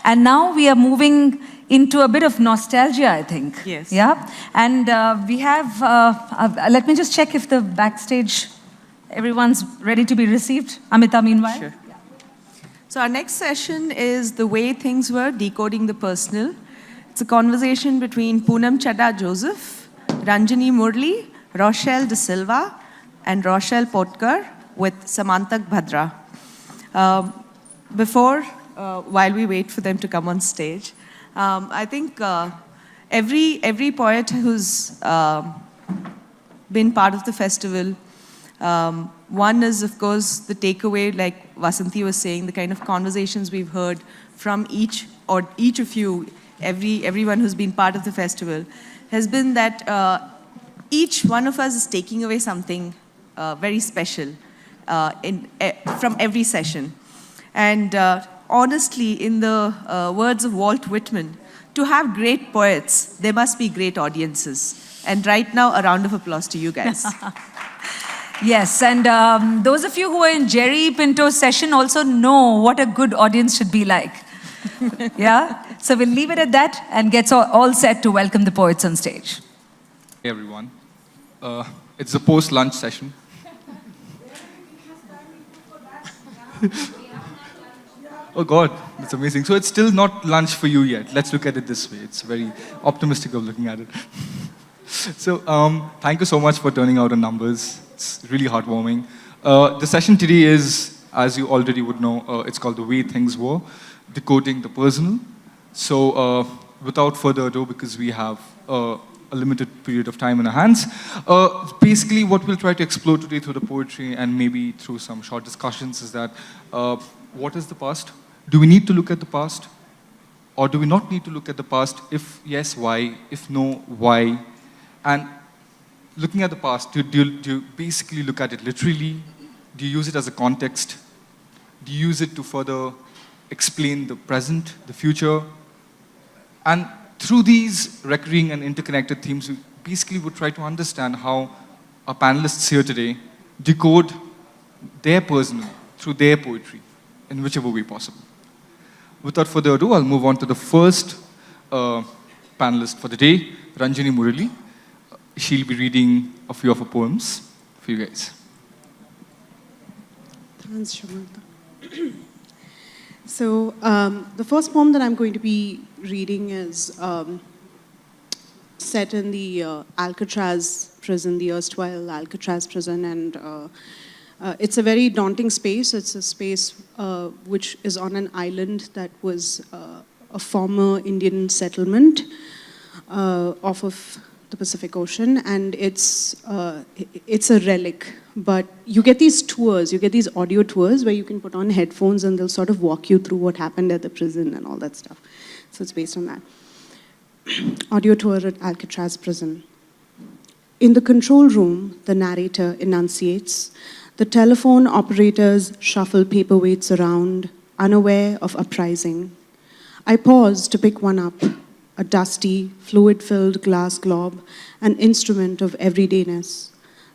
And now we are moving into a bit of nostalgia, I think. Yes. Yeah? And we have, let me just check if the backstage, everyone's ready to be received. Amita, meanwhile. Sure. Yeah. So our next session is The Way Things Were, Decoding the Personal. It's a conversation between Punam Chadha-Joseph, Ranjini Murali, Rochelle D and Rochelle Potkar with Samantak Bhadra. While we wait for them to come on stage, I think every poet who's been part of the festival, one is, of course, the takeaway, like Vasanthi was saying, the kind of conversations we've heard from each of you, everyone who's been part of the festival, has been that each one of us is taking away something very special from every session. And honestly, in the words of Walt Whitman, to have great poets, there must be great audiences. And right now, a round of applause to you guys. Yes, and those of you who were in Jerry Pinto's session also know what a good audience should be like. Yeah? So we'll leave it at that and get all set to welcome the poets on stage. Hey everyone. It's a post-lunch session. Oh God, that's amazing. So it's still not lunch for you yet. Let's look at it this way. It's very optimistic of looking at it. So thank you so much for turning out in numbers. It's really heartwarming. The session today is, as you already would know, it's called The Way Things Were, Decoding the Personal. So without further ado, because we have a limited period of time in our hands, basically what we'll try to explore today through the poetry and maybe through some short discussions is that what is the past? Do we need to look at the past? Or do we not need to look at the past? If yes, why? If no, why? And looking at the past, do you basically look at it literally? Do you use it as a context? Do you use it to further explain the present, the future? And through these recurring and interconnected themes, we basically would try to understand how our panelists here today decode their personal through their poetry in whichever way possible. Without further ado, I'll move on to the first panelist for the day, Ranjini Murali. She'll be reading a few of her poems for you guys. Thanks, Samantak. So the first poem that I'm going to be reading is set in the Alcatraz prison, the erstwhile Alcatraz prison, and it's a very daunting space. It's a space which is on an island that was a former Indian settlement off of the Pacific Ocean, and it's a relic. But you get these tours, you get these audio tours where you can put on headphones and they'll sort of walk you through what happened at the prison and all that stuff. So it's based on that. Audio tour at Alcatraz prison. In the control room, the narrator enunciates. The telephone operators shuffle paperweights around, unaware of uprising. I pause to pick one up, a dusty, fluid-filled glass globe, an instrument of everydayness.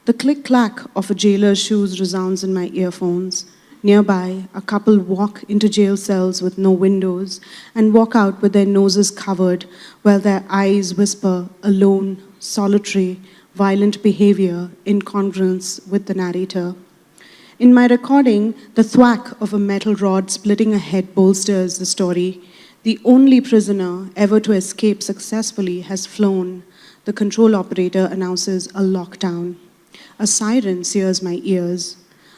The click-clack of a jailer's shoes resounds in my earphones. Nearby, a couple walk into jail cells with no windows and walk out with their noses covered while their eyes whisper alone, solitary, violent behavior in congruence with the narrator. In my recording, the thwack of a metal rod splitting a head bolsters the story. The only prisoner ever to escape successfully has flown. The control operator announces a lockdown. A siren sears my ears.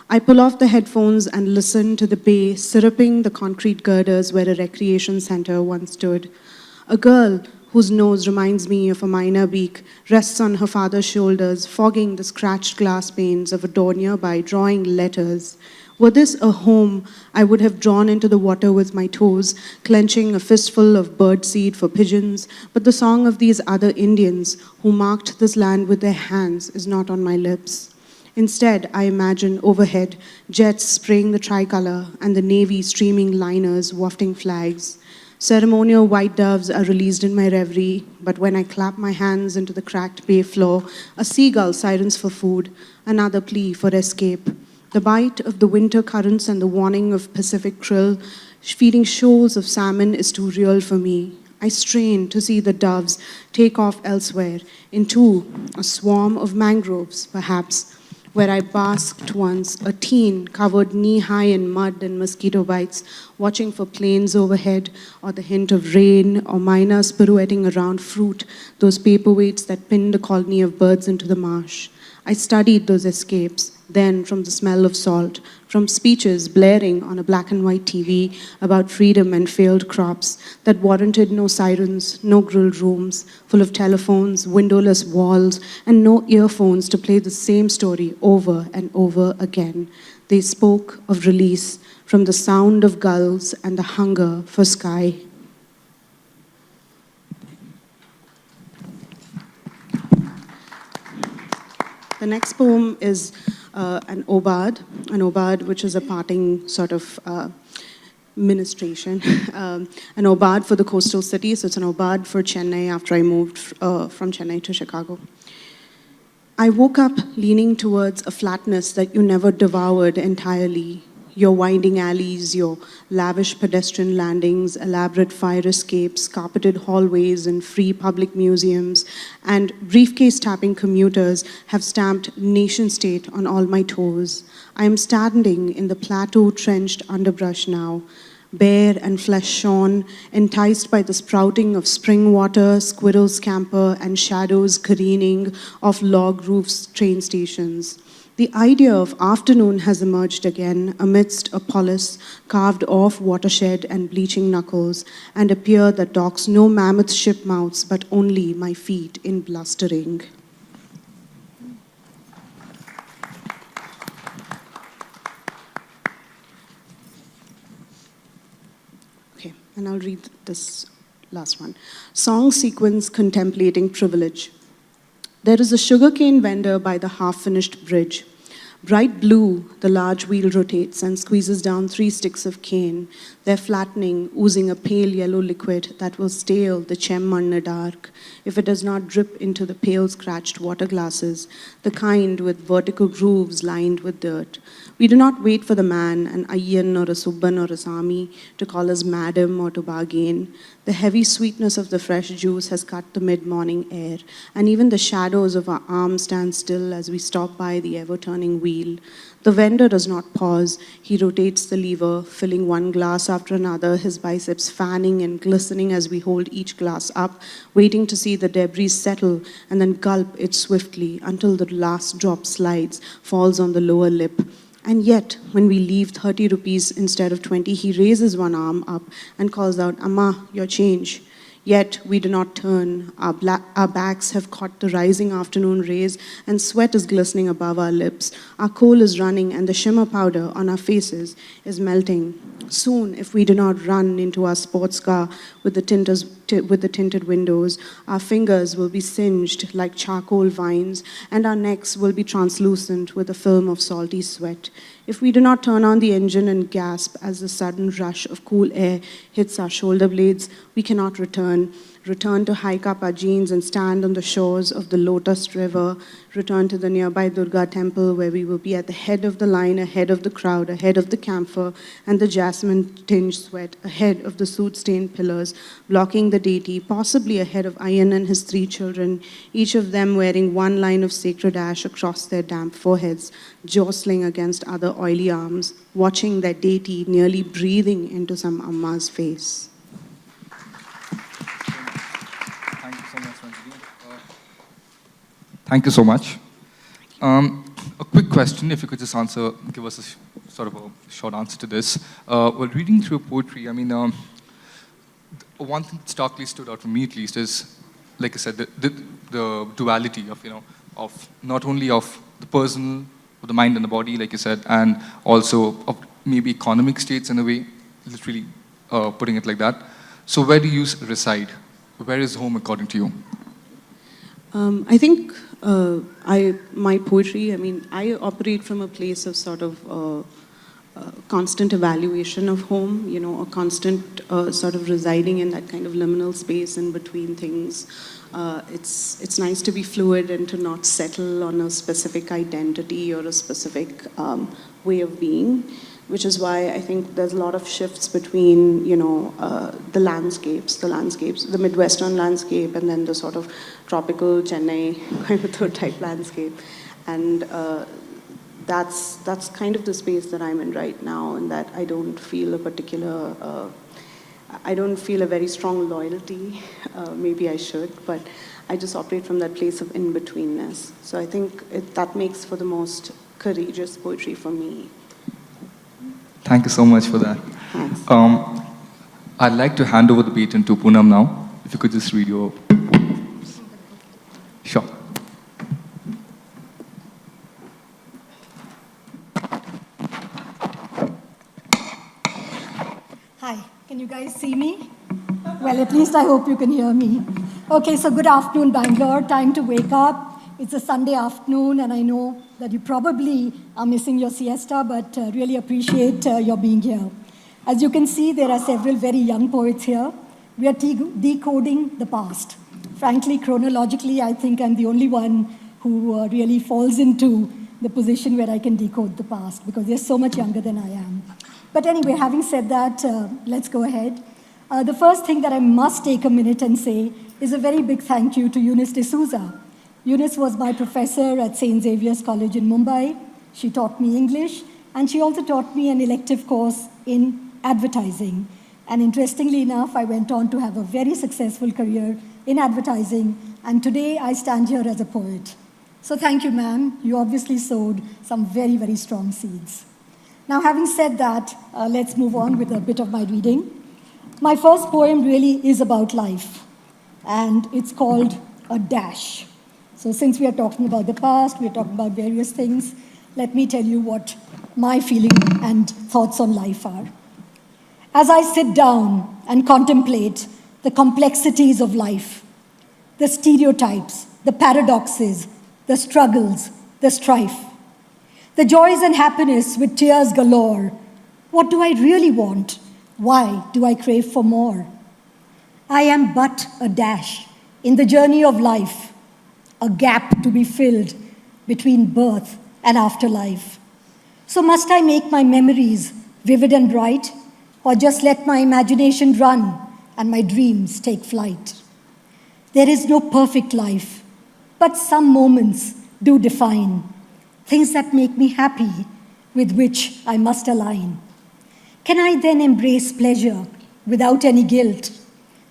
I pull off the headphones and listen to the bay syruping the concrete girders where a recreation center once stood. A girl whose nose reminds me of a minor beak rests on her father's shoulders, fogging the scratched glass panes of a door nearby, drawing letters. Were this a home, I would have drawn into the water with my toes, clenching a fistful of birdseed for pigeons, but the song of these other Indians who marked this land with their hands is not on my lips. Instead, I imagine overhead, jets spraying the tricolor and the Navy streaming liners wafting flags. Ceremonial white doves are released in my reverie, but when I clap my hands into the cracked bay floor, a seagull sirens for food, another plea for escape. The bite of the winter currents and the warning of Pacific krill Feeding shoals of salmon is too real for me. I strain to see the doves take off elsewhere, into a swarm of mangroves, perhaps, where I basked once, a teen covered knee-high in mud and mosquito bites, watching for planes overhead, or the hint of rain, or miners pirouetting around fruit, those paperweights that pinned a colony of birds into the marsh. I studied those escapes, then from the smell of salt, from speeches blaring on a black and white TV about freedom and failed crops that warranted no sirens, no grilled rooms, full of telephones, windowless walls, and no earphones to play the same story over and over again. They spoke of release from the sound of gulls and the hunger for sky. The next poem is an obad which is a parting sort of ministration, an obad for the coastal city. So it's an obad for Chennai after I moved from Chennai to Chicago. I woke up leaning towards a flatness that you never devoured entirely. Your winding alleys, your lavish pedestrian landings, elaborate fire escapes, carpeted hallways and free public museums, and briefcase-tapping commuters have stamped nation-state on all my toes. I am standing in the plateau-trenched underbrush now, bare and flesh-shorn, enticed by the sprouting of spring water, squirrels scamper, and shadows careening off log roofs train stations. The idea of afternoon has emerged again amidst a polis carved off watershed and bleaching knuckles, and a pier that docks no mammoth ship mouths but only my feet in blustering. Okay, and I'll read this last one. Song sequence contemplating privilege. There is a sugarcane vendor by the half-finished bridge. Bright blue, the large wheel rotates and squeezes down 3 sticks of cane. They're flattening, oozing a pale yellow liquid that will stale the chemmanna dark if it does not drip into the pale scratched water glasses, the kind with vertical grooves lined with dirt. We do not wait for the man, an Ayyan or a Subban or a Sami, to call us madam or to bargain. The heavy sweetness of the fresh juice has cut the mid-morning air, and even the shadows of our arms stand still as we stop by the ever-turning wheel. The vendor does not pause. He rotates the lever, filling one glass after another, his biceps fanning and glistening as we hold each glass up, waiting to see the debris settle and then gulp it swiftly until the last drop slides, falls on the lower lip. And yet, when we leave 30 rupees instead of 20, he raises one arm up and calls out, "Amma, your change." Yet we do not turn. Our backs have caught the rising afternoon rays and sweat is glistening above our lips. Our coal is running and the shimmer powder on our faces is melting. Soon, if we do not run into our sports car with the tinted windows, our fingers will be singed like charcoal vines and our necks will be translucent with a film of salty sweat. If we do not turn on the engine and gasp as the sudden rush of cool air hits our shoulder blades, we cannot return to hike up our jeans and stand on the shores of the Lotus River, return to the nearby Durga temple where we will be at the head of the line, ahead of the crowd, ahead of the camphor and the jasmine-tinged sweat, ahead of the soot-stained pillars, blocking the deity, possibly ahead of Ayyan and his 3 children, each of them wearing one line of sacred ash across their damp foreheads, jostling against other oily arms, watching their deity nearly breathing into some Amma's face. Thank you so much. A quick question, if you could just give us a sort of a short answer to this. While reading through poetry, I mean, one thing that starkly stood out for me at least is, like I said, the duality of, of not only of the personal, of the mind and the body, like you said, and also of maybe economic states in a way, literally putting it like that. So where do you reside? Where is home according to you? I think my poetry, I operate from a place of sort of constant evaluation of home, a constant sort of residing in that kind of liminal space in between things. It's nice to be fluid and to not settle on a specific identity or a specific way of being. which is why I think there's a lot of shifts between, the landscapes, the Midwestern landscape, and then the sort of tropical Chennai, Coimbatore type landscape. And that's kind of the space that I'm in right now, and that I don't feel a very strong loyalty. Maybe I should, but I just operate from that place of in-betweenness. So I think that makes for the most courageous poetry for me. Thank you so much for that. Thanks. I'd like to hand over the baton to Poonam now. If you could just read your... Sure. Hi, can you guys see me? Well, at least I hope you can hear me. Okay, so good afternoon, Bangalore. Time to wake up. It's a Sunday afternoon, and I know that you probably are missing your siesta, but really appreciate your being here. As you can see, there are several very young poets here. We are decoding the past. Frankly, chronologically, I think I'm the only one who really falls into the position where I can decode the past, because they're so much younger than I am. But anyway, having said that, let's go ahead. The first thing that I must take a minute and say is a very big thank you to Eunice D'Souza. Eunice was my professor at St. Xavier's College in Mumbai. She taught me English, and she also taught me an elective course in advertising. And interestingly enough, I went on to have a very successful career in advertising, and today I stand here as a poet. So thank you, ma'am. You obviously sowed some very, very strong seeds. Now, having said that, let's move on with a bit of my reading. My first poem really is about life, and it's called A Dash. So since we are talking about the past, we are talking about various things, let me tell you what my feeling and thoughts on life are. As I sit down and contemplate the complexities of life, the stereotypes, the paradoxes, the struggles, the strife, the joys and happiness with tears galore, what do I really want? Why do I crave for more? I am but a dash in the journey of life, a gap to be filled between birth and afterlife. So must I make my memories vivid and bright, or just let my imagination run and my dreams take flight? There is no perfect life, but some moments do define things that make me happy, with which I must align. Can I then embrace pleasure without any guilt,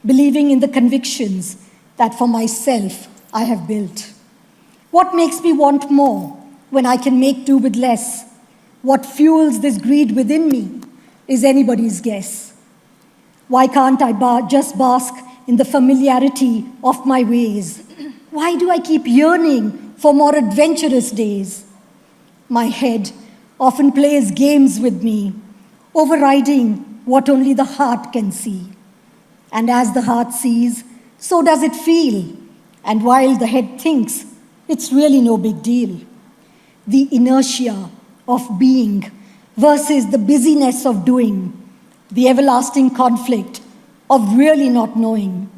believing in the convictions that for myself I have built? What makes me want more when I can make do with less? What fuels this greed within me is anybody's guess. Why can't I just bask in the familiarity of my ways? Why do I keep yearning for more adventurous days? My head often plays games with me, overriding what only the heart can see. And as the heart sees, so does it feel. And while the head thinks, it's really no big deal. The inertia of being versus the busyness of doing, the everlasting conflict of really not knowing.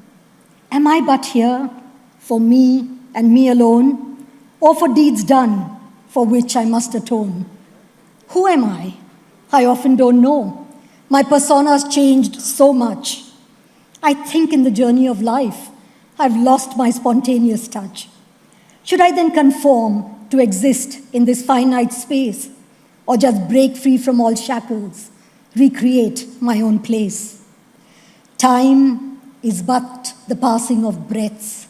Am I but here for me and me alone, or for deeds done for which I must atone? Who am I? I often don't know. My persona's changed so much. I think in the journey of life, I've lost my spontaneous touch. Should I then conform to exist in this finite space, or just break free from all shackles, recreate my own place? Time is but the passing of breaths,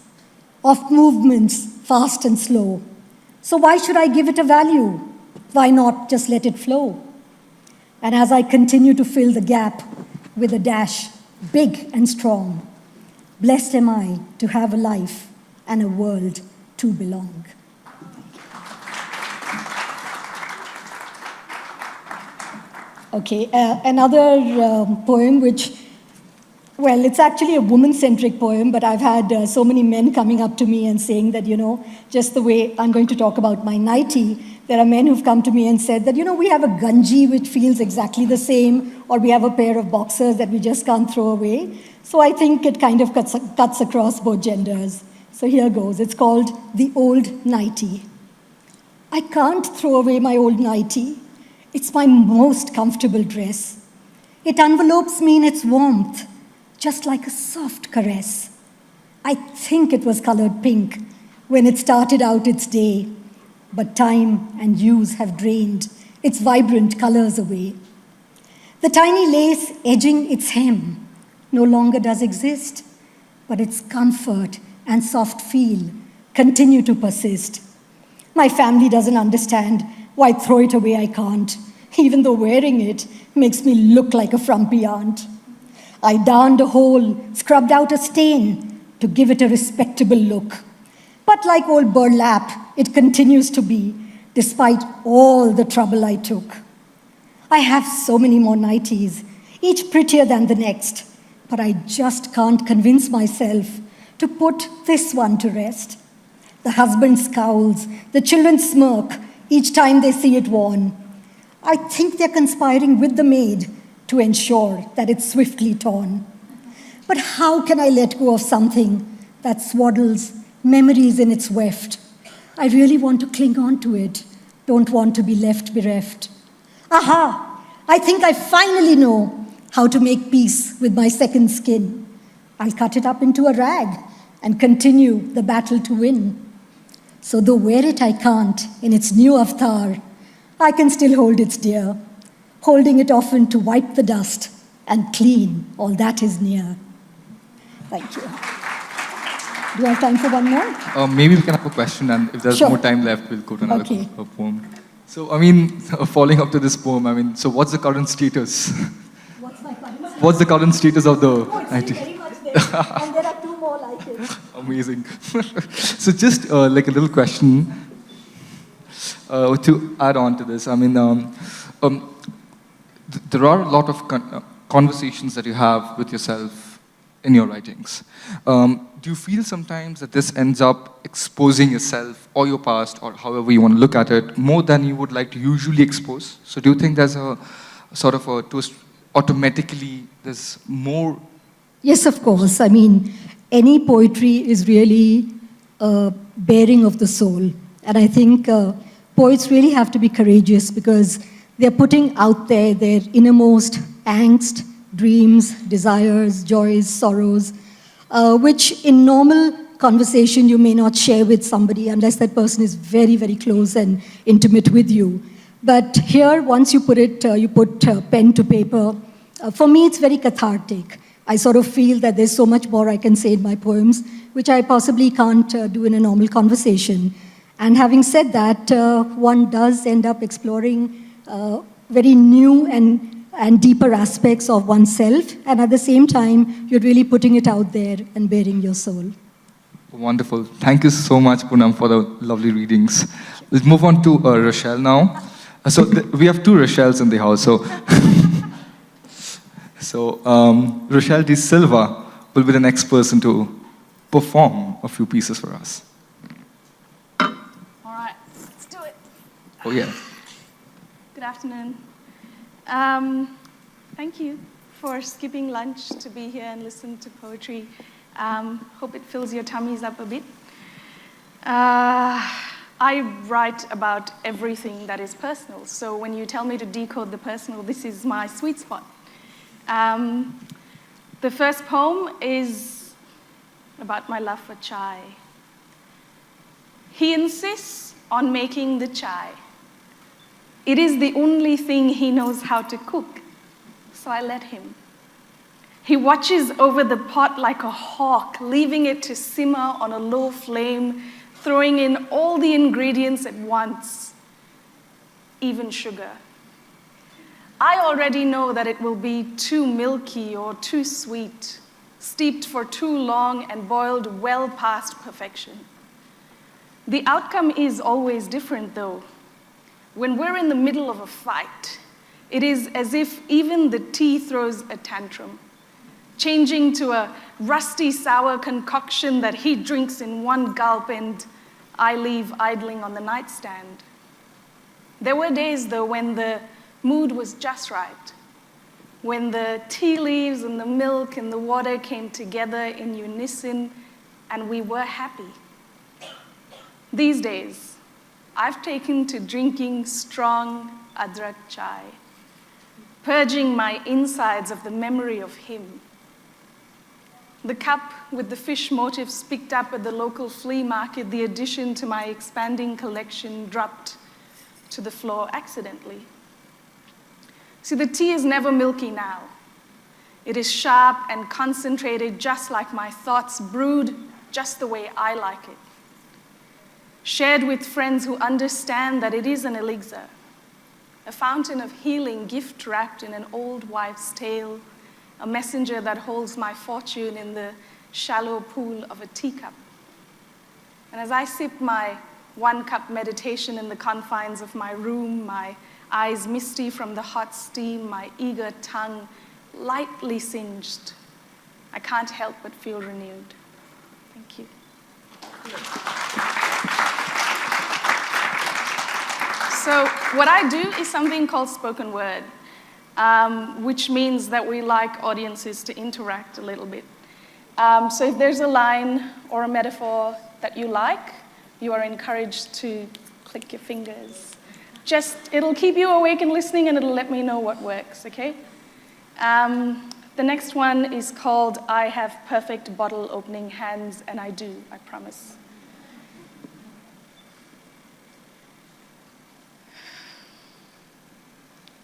of movements fast and slow. So why should I give it a value? Why not just let it flow? And as I continue to fill the gap with a dash, big and strong, blessed am I to have a life and a world to belong. Okay, another poem which, well, it's actually a woman-centric poem, but I've had so many men coming up to me and saying that, just the way I'm going to talk about my nightie, there are men who've come to me and said that, we have a ganji which feels exactly the same, or we have a pair of boxers that we just can't throw away. So I think it kind of cuts across both genders. So here goes. It's called The Old Nightie. I can't throw away my old nightie. It's my most comfortable dress. It envelopes me in its warmth, just like a soft caress. I think it was colored pink when it started out its day, but time and use have drained its vibrant colors away. The tiny lace edging its hem no longer does exist, but its comfort and soft feel continue to persist. My family doesn't understand why throw it away I can't, even though wearing it makes me look like a frumpy aunt. I darned a hole, scrubbed out a stain to give it a respectable look. But like old burlap, it continues to be, despite all the trouble I took. I have so many more nighties, each prettier than the next, but I just can't convince myself to put this one to rest. The husband scowls, the children smirk each time they see it worn. I think they're conspiring with the maid to ensure that it's swiftly torn. But how can I let go of something that swaddles memories in its weft? I really want to cling on to it, don't want to be left bereft. Aha! I think I finally know how to make peace with my second skin. I'll cut it up into a rag and continue the battle to win. So though wear it I can't in its new avatar, I can still hold its dear, holding it often to wipe the dust and clean all that is near. Thank you. Do I have time for one more? Maybe we can have a question, and if there's Sure. more time left, we'll go to another Okay. poem. So, I mean, following up to this poem, so what's the current status? What's my current? What's the current status of the Oh, it's IT? still very much there. And there are two more like it. Amazing. So just like a little question to add on to this. There are a lot of conversations that you have with yourself in your writings. Do you feel sometimes that this ends up exposing yourself or your past, or however you want to look at it, more than you would like to usually expose? So do you think there's a sort of a twist, automatically there's more? Yes, of course. I mean, any poetry is really a bearing of the soul. And I think poets really have to be courageous because they're putting out there their innermost angst, dreams, desires, joys, sorrows, which in normal conversation you may not share with somebody unless that person is very, very close and intimate with you. But here, once you put pen to paper, for me it's very cathartic. I sort of feel that there's so much more I can say in my poems, which I possibly can't do in a normal conversation. And having said that, one does end up exploring very new and deeper aspects of oneself, and at the same time, you're really putting it out there and bearing your soul. Wonderful. Thank you so much, Poonam, for the lovely readings. Let's move on to Rochelle now. We have two Rochelles in the house. So Rochelle D. Silva will be the next person to perform a few pieces for us. All right, let's do it. Oh, yeah. Good afternoon. Thank you for skipping lunch to be here and listen to poetry. Hope it fills your tummies up a bit. I write about everything that is personal, so when you tell me to decode the personal, this is my sweet spot. The first poem is about my love for chai. He insists on making the chai. It is the only thing he knows how to cook, so I let him. He watches over the pot like a hawk, leaving it to simmer on a low flame, throwing in all the ingredients at once, even sugar. I already know that it will be too milky or too sweet, steeped for too long and boiled well past perfection. The outcome is always different, though. When we're in the middle of a fight, it is as if even the tea throws a tantrum, changing to a rusty sour concoction that he drinks in one gulp and I leave idling on the nightstand. There were days, though, when the mood was just right, when the tea leaves and the milk and the water came together in unison and we were happy. These days, I've taken to drinking strong, adrak chai, purging my insides of the memory of him. The cup with the fish motifs picked up at the local flea market, the addition to my expanding collection, dropped to the floor accidentally. See, the tea is never milky now. It is sharp and concentrated, just like my thoughts, brewed just the way I like it. Shared with friends who understand that it is an elixir, a fountain of healing, gift wrapped in an old wife's tale, a messenger that holds my fortune in the shallow pool of a teacup. And as I sip my one-cup meditation in the confines of my room, my eyes misty from the hot steam, my eager tongue lightly singed, I can't help but feel renewed. Thank you. So what I do is something called spoken word, which means that we like audiences to interact a little bit. So if there's a line or a metaphor that you like, you are encouraged to click your fingers. It'll keep you awake and listening, and it'll let me know what works, okay? The next one is called I Have Perfect Bottle Opening Hands, and I do, I promise.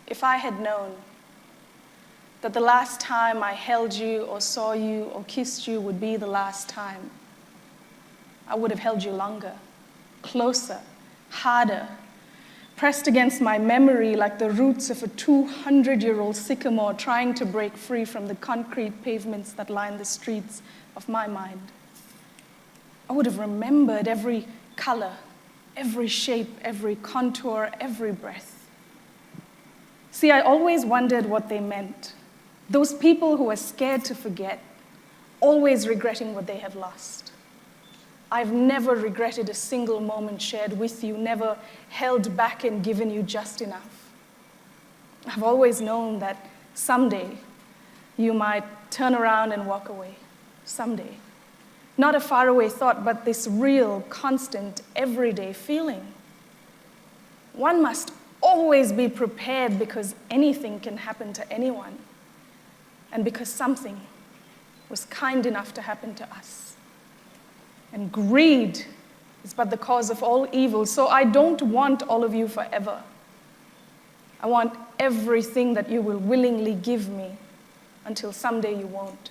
If I had known that the last time I held you or saw you or kissed you would be the last time, I would have held you longer, closer, harder, pressed against my memory like the roots of a 200-year-old sycamore trying to break free from the concrete pavements that line the streets of my mind. I would have remembered every color, every shape, every contour, every breath. See, I always wondered what they meant. Those people who are scared to forget, always regretting what they have lost. I've never regretted a single moment shared with you, never held back and given you just enough. I've always known that someday you might turn around and walk away. Someday. Not a faraway thought, but this real, constant, everyday feeling. One must always be prepared because anything can happen to anyone, and because something was kind enough to happen to us. And greed is but the cause of all evil, so I don't want all of you forever. I want everything that you will willingly give me until someday you won't.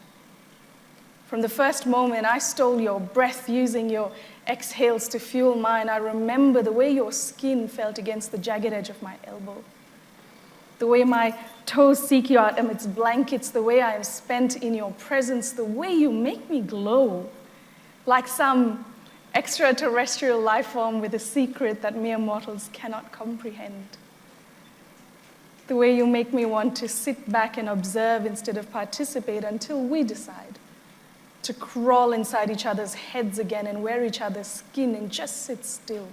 From the first moment I stole your breath using your exhales to fuel mine, I remember the way your skin felt against the jagged edge of my elbow, the way my toes seek you out amidst blankets, the way I am spent in your presence, the way you make me glow like some extraterrestrial life form with a secret that mere mortals cannot comprehend. The way you make me want to sit back and observe instead of participate until we decide to crawl inside each other's heads again and wear each other's skin and just sit still,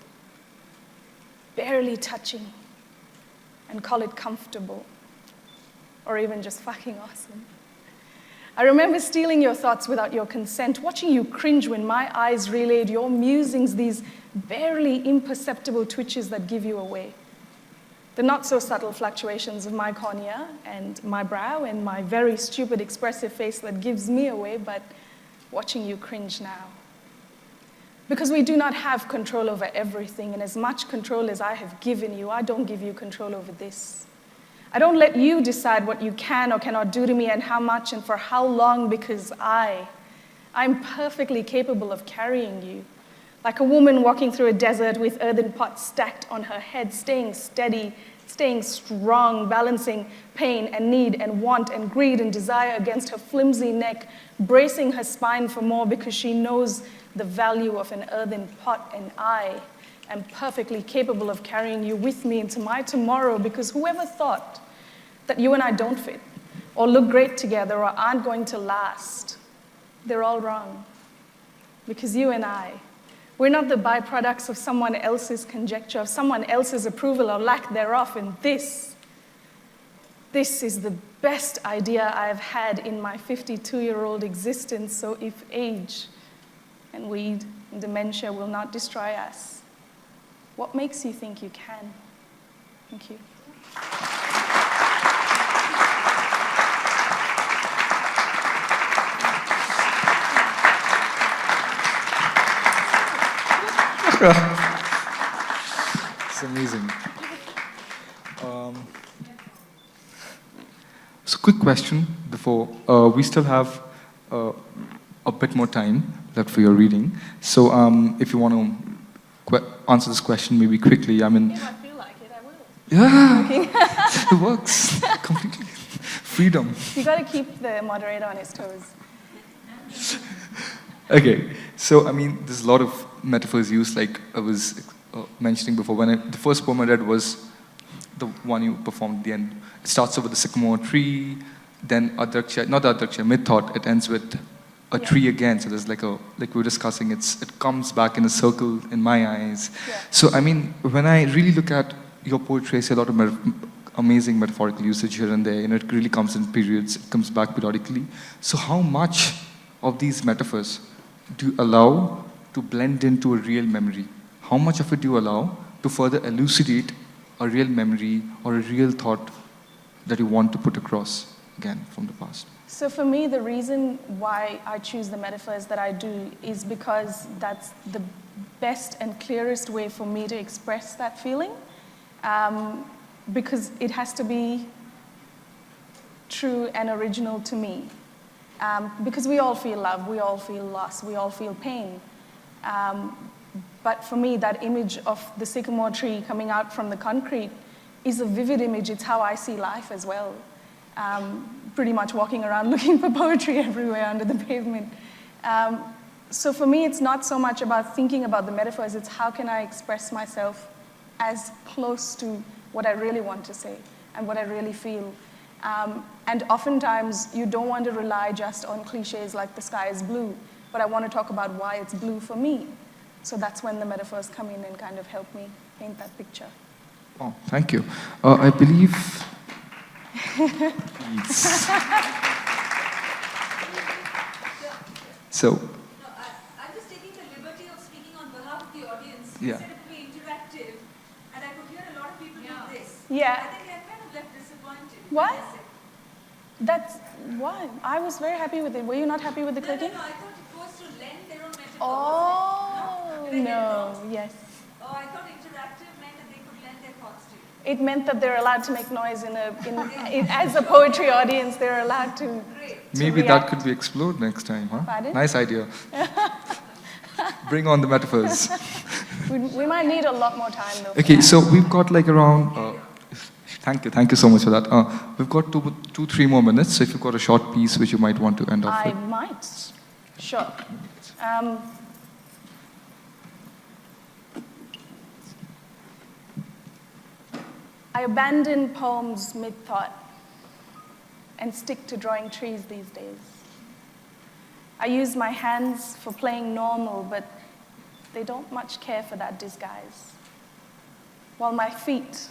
barely touching, and call it comfortable, or even just fucking awesome. I remember stealing your thoughts without your consent, watching you cringe when my eyes relayed your musings, these barely imperceptible twitches that give you away. The not-so-subtle fluctuations of my cornea and my brow and my very stupid expressive face that gives me away, but watching you cringe now. Because we do not have control over everything, and as much control as I have given you, I don't give you control over this. I don't let you decide what you can or cannot do to me and how much and for how long, because I'm perfectly capable of carrying you. Like a woman walking through a desert with earthen pots stacked on her head, staying steady, staying strong, balancing pain and need and want and greed and desire against her flimsy neck, bracing her spine for more because she knows the value of an earthen pot, and I am perfectly capable of carrying you with me into my tomorrow, because whoever thought that you and I don't fit or look great together or aren't going to last, they're all wrong. Because you and we're not the byproducts of someone else's conjecture, of someone else's approval or lack thereof, and this is the best idea I've had in my 52-year-old existence, so if age and weed and dementia will not destroy us, what makes you think you can? Thank you. It's amazing. So quick question before, we still have a bit more time left for your reading. So if you want to answer this question maybe quickly, I mean... If I feel like it, I will. Yeah, it works completely. Freedom. You got to keep the moderator on his toes. Okay, so I mean, there's a lot of metaphors used, like I was mentioning before. The first poem I read was the one you performed at the end. It starts off with the sycamore tree, then mid-thought, it ends with a tree again. So there's like we were discussing, it comes back in a circle in my eyes. Yeah. So I mean, when I really look at your poetry, I see a lot of amazing metaphorical usage here and there, and it really comes in periods, it comes back periodically. So how much of these metaphors do you allow to blend into a real memory? How much of it do you allow to further elucidate a real memory or a real thought that you want to put across again from the past? So for me, the reason why I choose the metaphors that I do is because that's the best and clearest way for me to express that feeling. Because it has to be true and original to me. Because we all feel love, we all feel loss, we all feel pain. But for me, that image of the sycamore tree coming out from the concrete is a vivid image. It's how I see life as well. Pretty much walking around looking for poetry everywhere under the pavement. So for me, it's not so much about thinking about the metaphors, it's how can I express myself as close to what I really want to say and what I really feel. And oftentimes, you don't want to rely just on cliches like the sky is blue, but I want to talk about why it's blue for me. So that's when the metaphors come in and kind of help me paint that picture. Oh, thank you. I believe... Yes. So... No, I'm just taking the liberty of speaking on behalf of the audience. Yeah. Instead of being interactive, and I could hear a lot of people do this. Yeah. I think I'm kind of left disappointed. What? Yes. That's why. I was very happy with it. Were you not happy with the clicking? No, I thought it was to lend their own metaphor. Oh, Did I get it no, wrong? yes. Oh, I thought interactive meant that they could lend their thoughts to you. It meant that they're allowed to make noise as a poetry audience, they're allowed to Maybe react. that could be explored next time, huh? Pardon? Nice idea. Bring on the metaphors. We might need a lot more time though. Okay, so we've got like around... Thank you so much for that. We've got 2-3 more minutes, so if you've got a short piece which you might want to end off I with. might. Sure. I abandon poems mid-thought and stick to drawing trees these days. I use my hands for playing normal, but they don't much care for that disguise. While my feet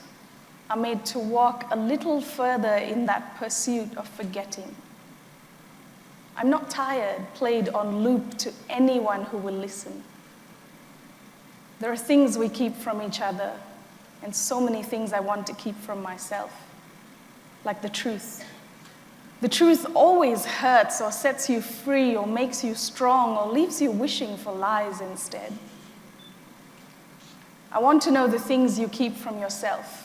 are made to walk a little further in that pursuit of forgetting. I'm not tired, played on loop to anyone who will listen. There are things we keep from each other, and so many things I want to keep from myself, like the truth. The truth always hurts or sets you free or makes you strong or leaves you wishing for lies instead. I want to know the things you keep from yourself,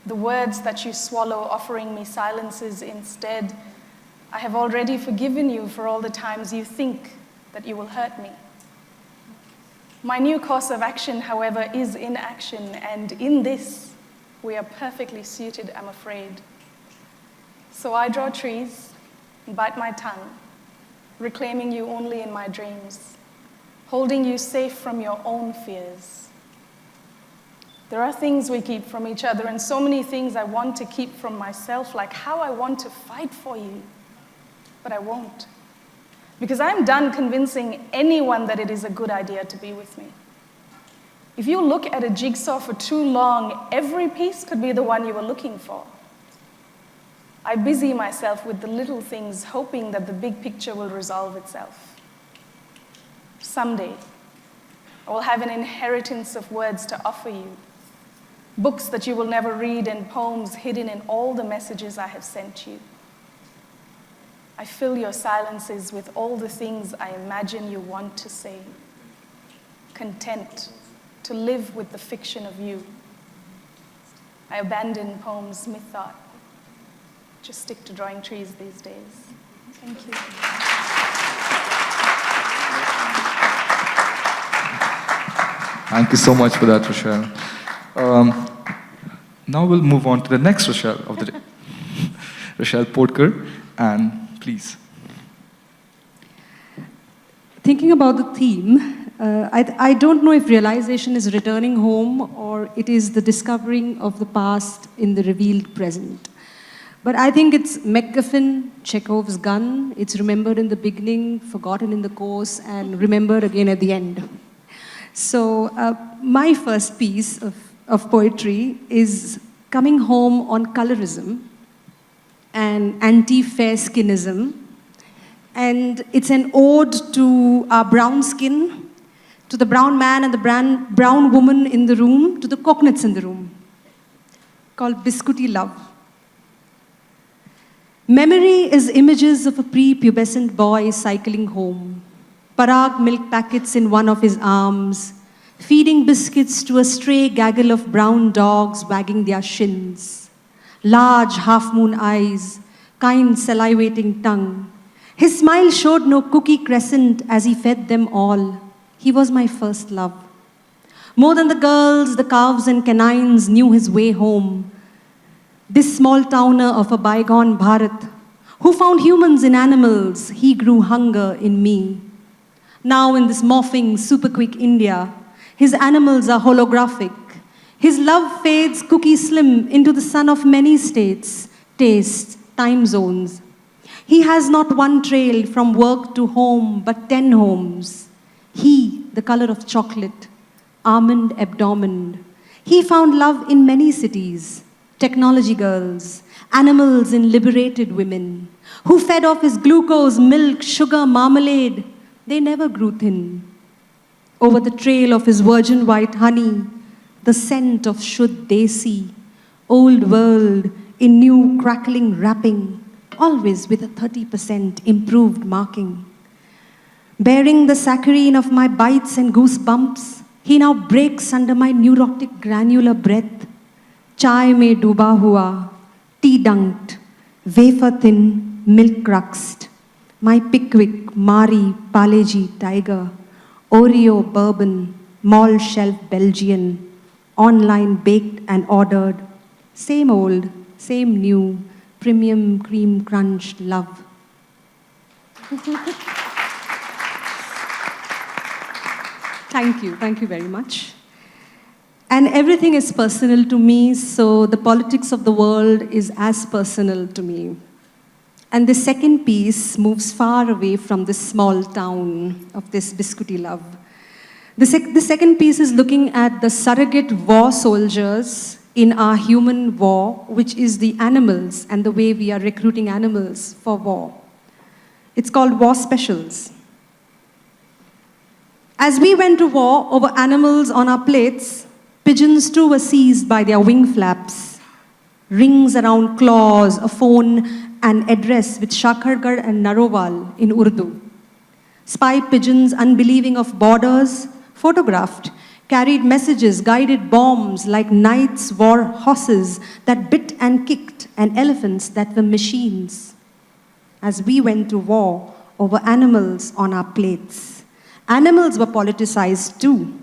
the words that you swallow offering me silences instead. I have already forgiven you for all the times you think that you will hurt me. My new course of action, however, is inaction, and in this, we are perfectly suited, I'm afraid. So I draw trees and bite my tongue, reclaiming you only in my dreams, holding you safe from your own fears. There are things we keep from each other, and so many things I want to keep from myself, like how I want to fight for you, but I won't. Because I'm done convincing anyone that it is a good idea to be with me. If you look at a jigsaw for too long, every piece could be the one you were looking for. I busy myself with the little things, hoping that the big picture will resolve itself. Someday, I will have an inheritance of words to offer you, books that you will never read and poems hidden in all the messages I have sent you. I fill your silences with all the things I imagine you want to say. content to live with the fiction of you. I abandon poems, myth thought. Just stick to drawing trees these days. Thank you. Thank you so much for that, Rochelle. Now we'll move on to the next Rochelle of the day. Rochelle Potkar, and please. Thinking about the theme, I don't know if realization is returning home or it is the discovering of the past in the revealed present. But I think it's MacGuffin, Chekhov's gun. It's remembered in the beginning, forgotten in the course, and remembered again at the end. So my first piece of poetry is coming home on colorism and anti-fair skinism. And it's an ode to our brown skin, to the brown man and the brown woman in the room, to the coconuts in the room, called Biscuity Love. Memory is images of a prepubescent boy cycling home, Parag milk packets in one of his arms, feeding biscuits to a stray gaggle of brown dogs wagging their shins, large half-moon eyes, kind salivating tongue. His smile showed no cookie crescent as he fed them all. He was my first love. More than the girls, the calves and canines knew his way home. This small towner of a bygone Bharat, who found humans in animals, he grew hunger in me. Now in this morphing, super quick India, his animals are holographic. His love fades cookie slim into the sun of many states, tastes, time zones. He has not one trail from work to home, but 10 homes. He, the color of chocolate, almond abdomen. He found love in many cities. Technology girls, animals in liberated women, who fed off his glucose, milk, sugar, marmalade. They never grew thin. Over the trail of his virgin white honey, the scent of Shuddh Desi, old world in new crackling wrapping, always with a 30% improved marking. Bearing the saccharine of my bites and goosebumps, he now breaks under my neurotic granular breath. Chai mein duba hua, tea dunked, wafer thin, milk cruxed. My Pickwick, Mari, Paleji, Tiger, Oreo, bourbon, mall shelf Belgian, online baked and ordered. Same old, same new, premium cream crunched love. Thank you very much. And everything is personal to me, so the politics of the world is as personal to me. And the second piece moves far away from this small town of this biscuity love. The second piece is looking at the surrogate war soldiers in our human war, which is the animals and the way we are recruiting animals for war. It's called War Specials. As we went to war over animals on our plates, pigeons too were seized by their wing flaps. Rings around claws, a phone, an address with Shakhargarh and Narowal in Urdu. Spy pigeons, unbelieving of borders, photographed, carried messages, guided bombs like knights wore horses that bit and kicked, and elephants that were machines. As we went to war over animals on our plates, animals were politicized too.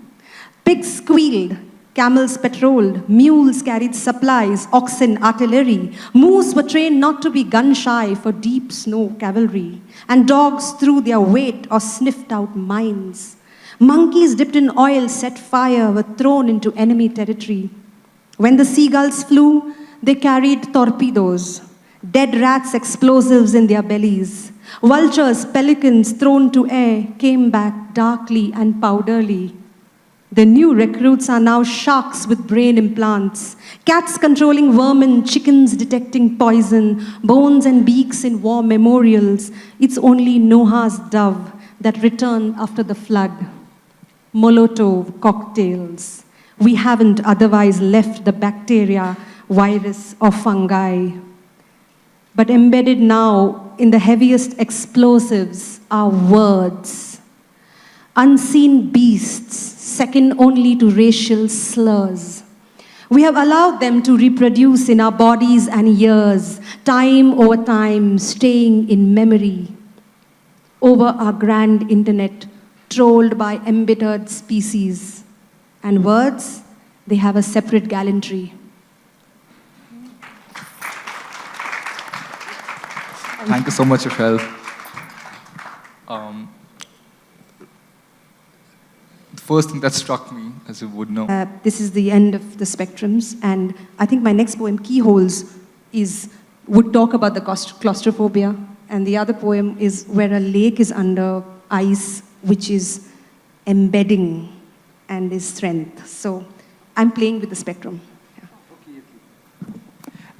Pigs squealed, camels patrolled, mules carried supplies, oxen artillery. Moose were trained not to be gun-shy for deep snow cavalry, and dogs threw their weight or sniffed out mines. Monkeys dipped in oil, set fire, were thrown into enemy territory. When the seagulls flew, they carried torpedoes, dead rats explosives in their bellies. Vultures, pelicans thrown to air came back darkly and powderly. The new recruits are now sharks with brain implants, cats controlling vermin, chickens detecting poison, bones and beaks in war memorials. It's only Noah's dove that returned after the flood. Molotov cocktails. We haven't otherwise left the bacteria, virus, or fungi. But embedded now in the heaviest explosives are words. unseen beasts, second only to racial slurs. We have allowed them to reproduce in our bodies and years, time over time, staying in memory. Over our grand internet, trolled by embittered species. And words, they have a separate gallantry. Thank you so much, Rochelle. The first thing that struck me, as you would know, This is the end of the spectrums, and I think my next poem, Keyholes, would talk about the claustrophobia, and the other poem is Where a Lake is Under Ice, which is embedding and is strength. So I'm playing with the spectrum. Yeah.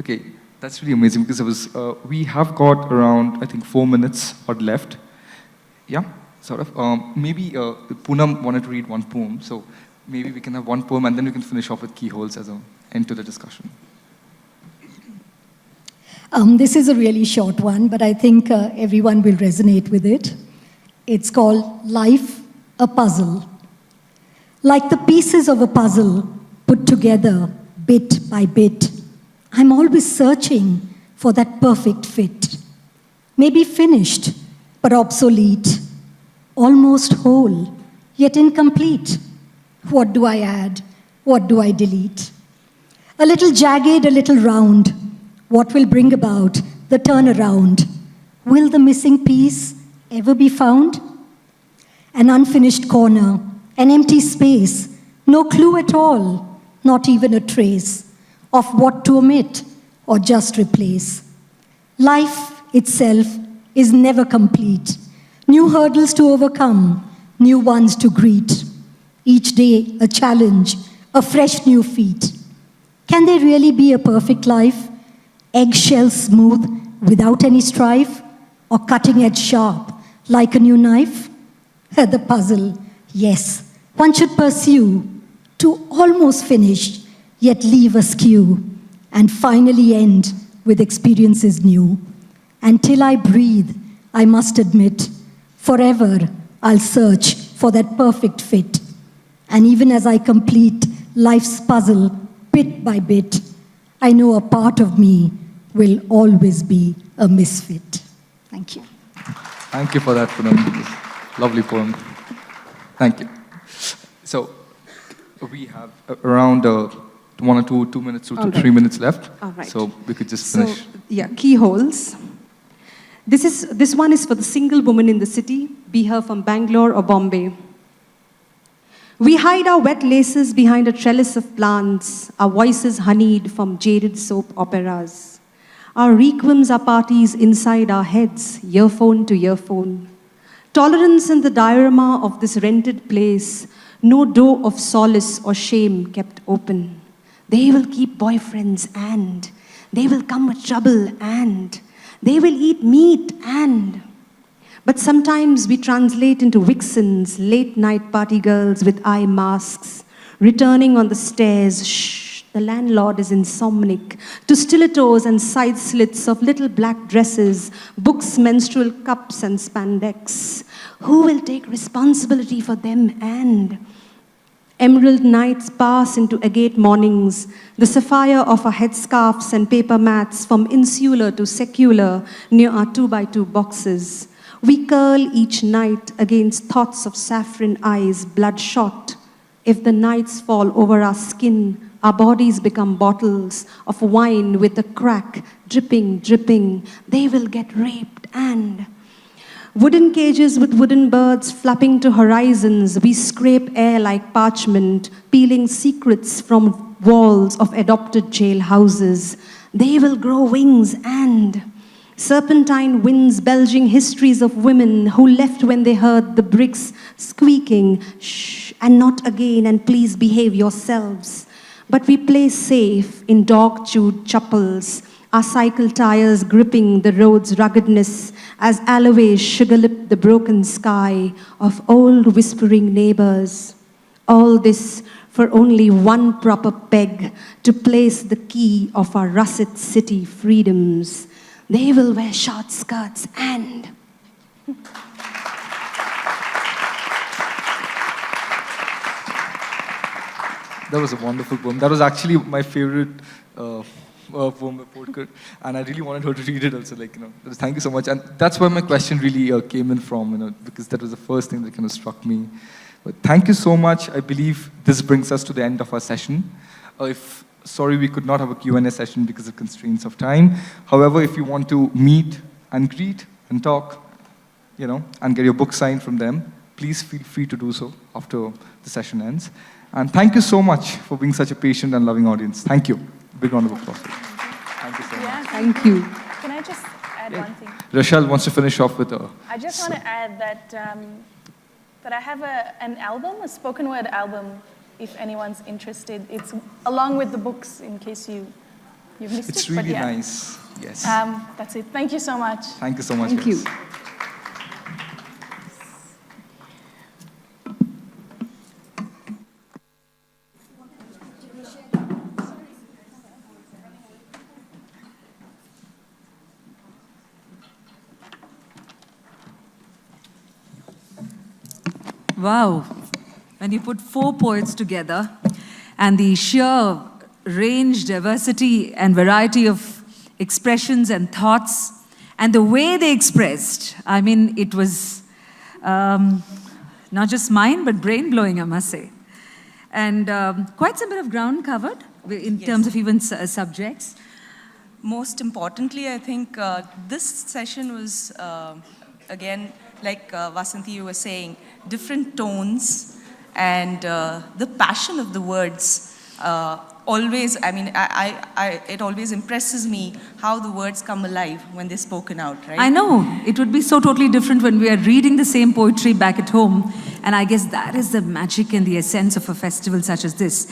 okay, that's really amazing because we have got around, I think, 4 minutes or left. Yeah, sort of. Maybe Poonam wanted to read one poem, so maybe we can have one poem and then we can finish off with Keyholes as an end to the discussion. This is a really short one, but I think everyone will resonate with it. It's called Life, a Puzzle. Like the pieces of a puzzle put together bit by bit, I'm always searching for that perfect fit. Maybe finished, but obsolete. Almost whole, yet incomplete. What do I add? What do I delete? A little jagged, a little round. What will bring about the turnaround? Will the missing piece ever be found? An unfinished corner, an empty space, no clue at all, not even a trace of what to omit or just replace. Life itself is never complete. New hurdles to overcome, new ones to greet. Each day a challenge, a fresh new feat. Can there really be a perfect life? Eggshell smooth, without any strife? Or cutting edge sharp, like a new knife? The puzzle, yes, one should pursue to almost finish, yet leave askew, and finally end with experiences new. Until I breathe, I must admit, forever I'll search for that perfect fit. And even as I complete life's puzzle bit by bit, I know a part of me will always be a misfit. Thank you. Thank you for that, Punam. Lovely poem. Thank you. So we have around 1 or 2 minutes, 2 to 3 minutes left. All right. So we could just finish. So, yeah, Keyholes. This one is for the single woman in the city, be her from Bangalore or Bombay. We hide our wet laces behind a trellis of plants, our voices honeyed from jaded soap operas. Our requiems are parties inside our heads, earphone to earphone. Tolerance in the diorama of this rented place, no door of solace or shame kept open. They will keep boyfriends and they will come with trouble and they will eat meat and. But sometimes we translate into vixens, late night party girls with eye masks, returning on the stairs, shh, the landlord is insomniac, to stilettos and side slits of little black dresses, books, menstrual cups and spandex. Who will take responsibility for them and? Emerald nights pass into agate mornings, the sapphire of our headscarves and paper mats from insular to secular near our 2x2 boxes. We curl each night against thoughts of saffron eyes, bloodshot. If the nights fall over our skin, our bodies become bottles of wine with a crack, dripping, dripping. They will get raped and... Wooden cages with wooden birds flapping to horizons, we scrape air like parchment, peeling secrets from walls of adopted jailhouses. They will grow wings and... Serpentine winds belching histories of women who left when they heard the bricks squeaking, shh, and not again, and please behave yourselves. But we play safe in dog-chewed chapels, our cycle tires gripping the road's ruggedness as alloys sugar-lip the broken sky of old whispering neighbors. All this for only one proper peg to place the key of our russet city freedoms. They will wear short skirts and... That was a wonderful poem. That was actually my favorite poem by Potkar, and I really wanted her to read it also. Thank you so much. And that's where my question really came in from, because that was the first thing that kind of struck me. But thank you so much. I believe this brings us to the end of our session. Sorry we could not have a Q&A session because of constraints of time. However, if you want to meet and greet and talk, and get your book signed from them, please feel free to do so after the session ends. And thank you so much for being such a patient and loving audience. Thank you. Big round of applause. Thank you so much. Thank you. Can I just add one thing? Rochelle wants to finish off with a... I just want to add that I have an album, a spoken word album, if anyone's interested. It's along with the books, in case you've missed it. It's really nice. Yes. That's it. Thank you so much. Thank you so much. Thank guys. you. Wow. When you put 4 poets together and the sheer range, diversity, and variety of expressions and thoughts, and the way they expressed, I mean, it was not just mind, but brain-blowing, I must say. And quite some bit of ground covered in terms of even subjects. Most importantly, I think this session was, again, like Vasanthi, you were saying, different tones and the passion of the words. Always, I mean, it always impresses me how the words come alive when they're spoken out, right? I know. It would be so totally different when we are reading the same poetry back at home. And I guess that is the magic and the essence of a festival such as this.